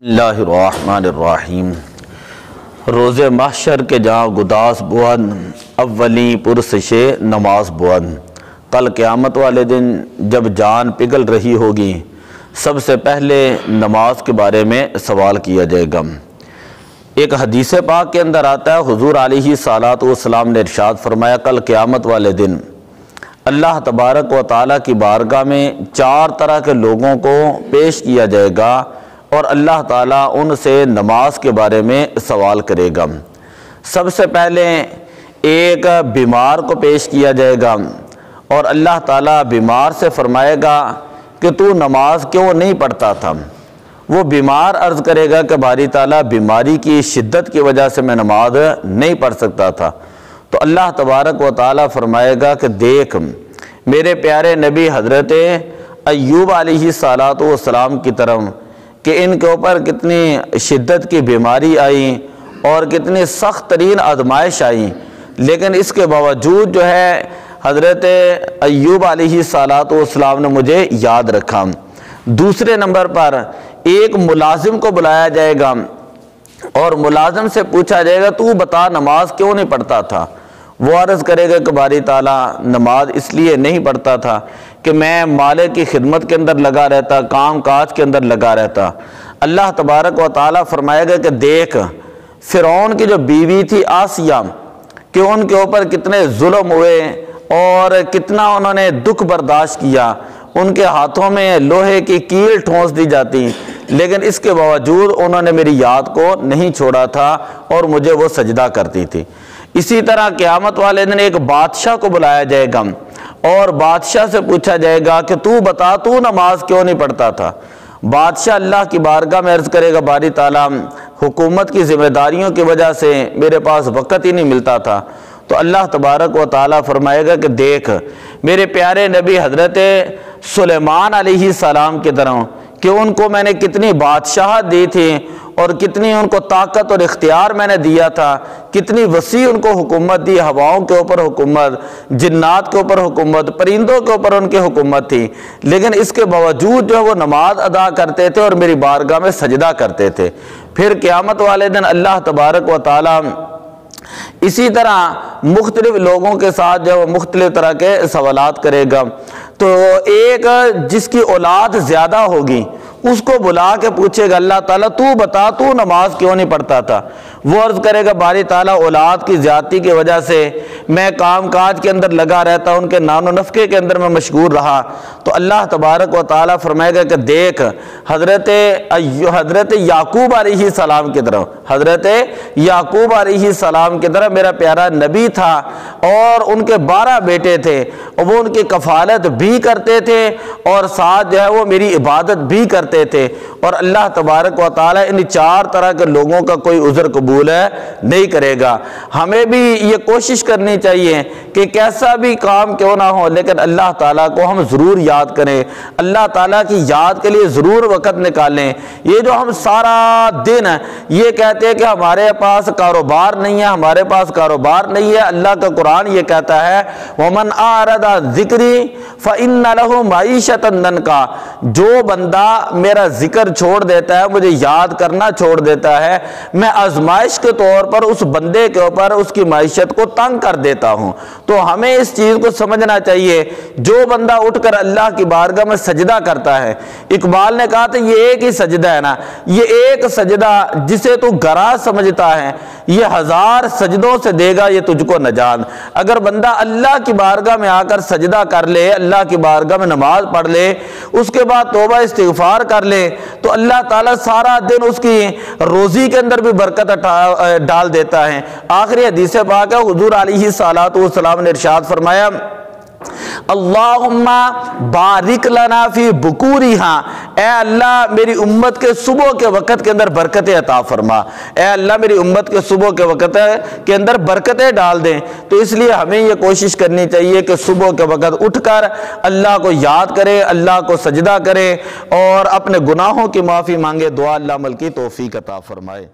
اللہ الرحمن الرحیم۔ روز محشر کے جہاں گداس بود، اولی پرسش نماز بود۔ کل قیامت والے دن جب جان پگھل رہی ہوگی، سب سے پہلے نماز کے بارے میں سوال کیا جائے گا۔ ایک حدیث پاک کے اندر آتا ہے، حضور علیہ الصلوۃ والسلام نے ارشاد فرمایا، کل قیامت والے دن اللہ تبارک و تعالیٰ کی بارگاہ میں 4 طرح کے لوگوں کو پیش کیا جائے گا اور اللہ تعالیٰ ان سے نماز کے بارے میں سوال کرے گا۔ سب سے پہلے ایک بیمار کو پیش کیا جائے گا اور اللہ تعالیٰ بیمار سے فرمائے گا کہ تو نماز کیوں نہیں پڑھتا تھا؟ وہ بیمار عرض کرے گا کہ باری تعالیٰ بیماری کی شدت کی وجہ سے میں نماز نہیں پڑھ سکتا تھا۔ تو اللہ تبارک و تعالیٰ فرمائے گا کہ دیکھ میرے پیارے نبی حضرت ایوب علیہ الصلوۃ والسلام کی طرف کہ ان کے اوپر کتنی شدت کی بیماری آئی اور کتنی سخت ترین آزمائش آئی، لیکن اس کے باوجود جو ہے حضرت ایوب علیہ الصلوۃ والسلام نے مجھے یاد رکھا۔ دوسرے نمبر پر ایک ملازم کو بلایا جائے گا اور ملازم سے پوچھا جائے گا تو بتا نماز کیوں نہیں پڑھتا تھا؟ وہ عرض کرے گا کہ باری تعالیٰ نماز اس لیے نہیں پڑھتا تھا کہ میں مالک کی خدمت کے اندر لگا رہتا، کام کاج کے اندر لگا رہتا۔ اللہ تبارک و تعالیٰ فرمائے گا کہ دیکھ فرعون کی جو بیوی تھی آسیہ، کہ ان کے اوپر کتنے ظلم ہوئے اور کتنا انہوں نے دکھ برداشت کیا، ان کے ہاتھوں میں لوہے کی کیل ٹھونس دی جاتی، لیکن اس کے باوجود انہوں نے میری یاد کو نہیں چھوڑا تھا اور مجھے وہ سجدہ کرتی تھی۔ اسی طرح قیامت والے دن ایک بادشاہ کو بلایا جائے گا اور بادشاہ سے پوچھا جائے گا کہ تو بتا تو نماز کیوں نہیں پڑھتا تھا؟ بادشاہ اللہ کی بارگاہ میں عرض کرے گا باری تعالیٰ حکومت کی ذمہ داریوں کی وجہ سے میرے پاس وقت ہی نہیں ملتا تھا۔ تو اللہ تبارک و تعالیٰ فرمائے گا کہ دیکھ میرے پیارے نبی حضرت سلیمان علیہ السلام کی طرح کہ ان کو میں نے کتنی بادشاہت دی تھی اور کتنی ان کو طاقت اور اختیار میں نے دیا تھا، کتنی وسیع ان کو حکومت دی، ہواؤں کے اوپر حکومت، جنات کے اوپر حکومت، پرندوں کے اوپر ان کی حکومت تھی، لیکن اس کے باوجود جو ہے وہ نماز ادا کرتے تھے اور میری بارگاہ میں سجدہ کرتے تھے۔ پھر قیامت والے دن اللہ تبارک و تعالیٰ اسی طرح مختلف لوگوں کے ساتھ جو مختلف طرح کے سوالات کرے گا۔ تو ایک جس کی اولاد زیادہ ہوگی اس کو بلا کے پوچھے گا اللہ تعالیٰ تو بتا تو نماز کیوں نہیں پڑھتا تھا؟ وہ عرض کرے گا باری تعالیٰ اولاد کی زیادتی کی وجہ سے میں کام کاج کے اندر لگا رہتا، ان کے نان و نفقے کے اندر میں مشغول رہا۔ تو اللہ تبارک و تعالیٰ فرمائے گا کہ دیکھ حضرت یعقوب علیہ السلام کی طرف، حضرت یعقوب علیہ السلام کی طرف میرا پیارا نبی تھا اور ان کے 12 بیٹے تھے اور وہ ان کی کفالت بھی کرتے تھے اور ساتھ جو ہے وہ میری عبادت بھی کرتے تھے، اور اللہ تبارک و تعالیٰ ان 4 طرح کے لوگوں کا کوئی عذر قبول نہیں کرے گا۔ ہمیں بھی یہ کوشش کرنی چاہیے کہ کیسا بھی کام کیوں نہ ہو لیکن اللہ تعالیٰ کو ہم ضرور یاد کریں، اللہ تعالیٰ کی یاد کے لیے ضرور وقت نکالیں۔ یہ جو ہم سارا دن یہ کہتے ہیں کہ ہمارے پاس کاروبار نہیں ہے، ہمارے پاس کاروبار نہیں ہے، اللہ کا قرآن یہ کہتا ہے وَمَنْ أَعْرَضَ عَنْ ذِكْرِي فَإِنَّ لَهُ مَعِيشَةً ضَنْكًا، جو بندہ میرا ذکر چھوڑ دیتا ہے، مجھے یاد کرنا چھوڑ دیتا ہے، میں آزمائش کے طور پر اس بندے کے اوپر اس کی معیشت کو تنگ کر دیتا ہوں۔ تو ہمیں اس چیز کو سمجھنا چاہیے، جو بندہ اٹھ کر اللہ کی بارگاہ میں سجدہ کرتا ہے، اقبال نے کہا تھا یہ ایک ہی سجدہ ہے نا، یہ ایک سجدہ جسے تو گرا سمجھتا ہے یہ 1000 سجدوں سے دے گا یہ تجھ کو نجات۔ اگر بندہ اللہ کی بارگاہ میں آ کر سجدہ کر لے، اللہ کی بارگاہ میں نماز پڑھ لے، اس کے بعد توبہ استغفار کر لے، تو اللہ تعالیٰ سارا دن اس کی روزی کے اندر بھی برکت ڈال دیتا ہے۔ آخری حدیث پاک ہے، حضور علیہ الصلوۃ والسلام نے ارشاد فرمایا اللہم بارک لنا فی بکورہا، اے اللہ میری امت کے صبح کے وقت کے اندر برکتیں عطا فرما، اے اللہ میری امت کے صبح کے وقت کے اندر برکتیں ڈال دیں۔ تو اس لیے ہمیں یہ کوشش کرنی چاہیے کہ صبح کے وقت اٹھ کر اللہ کو یاد کرے، اللہ کو سجدہ کرے اور اپنے گناہوں کی معافی مانگے، دعا اللہ عمل کی توفیق عطا فرمائے۔